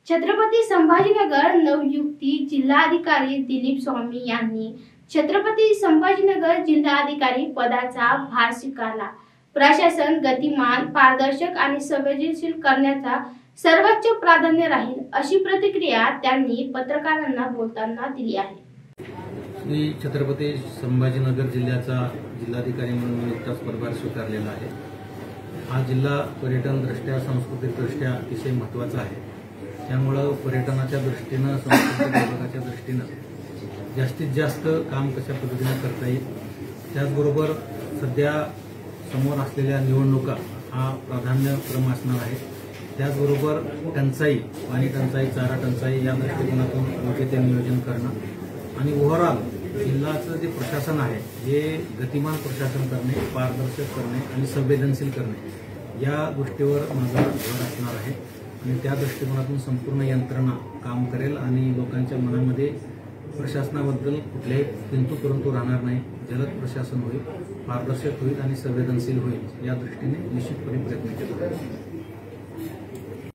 छत्रपती संभाजीनगर नवयुक्ती जिल्हाधिकारी दिलीप स्वामी यांनी छत्रपती संभाजीनगर जिल्हाधिकारी पदाचा भार स्वीकारला। प्रशासन गतिमान, पारदर्शक आणि संवेदनशील करण्याचा सर्वोच्च प्राधान्य राहील, अशी प्रतिक्रिया त्यांनी पत्रकारांना बोलताना दिली आहे। मी छत्रपती संभाजीनगर जिल्ह्याचा जिल्हाधिकारी म्हणून नुकताच पदभार स्वीकारलेला आहे। हा जिल्हा पर्यटन दृष्ट्या, सांस्कृतिक दृष्ट्या अतिशय महत्त्वाचा आहे। त्यामुळे पर्यटनाच्या दृष्टीने, सांस्कृतिक विभागाच्या दृष्टीने जास्तीत जास्त काम कशा पद्धतीने करता येईल, त्याचबरोबर सध्या समोर असलेल्या निवडणुका हा प्राधान्यक्रम असणार आहे। त्याचबरोबर टंचाई, पाणी टंचाई, चारा टंचाई या दृष्टिकोनातून योग्य ते नियोजन करणं आणि ओव्हरऑल जिल्ह्याचं जे प्रशासन आहे हे गतिमान प्रशासन करणे, पारदर्शक करणे आणि संवेदनशील करणे या गोष्टीवर माझा भर असणार आहे आणि त्या दृष्टिकोनातून संपूर्ण यंत्रणा काम करेल आणि लोकांच्या मनामध्ये प्रशासनाबद्दल कुठल्याही किंतु परंतु राहणार नाही। जलद प्रशासन होईल, पारदर्शक होईल आणि संवेदनशील होईल या दृष्टीने निश्चितपणे प्रयत्न केला जाईल।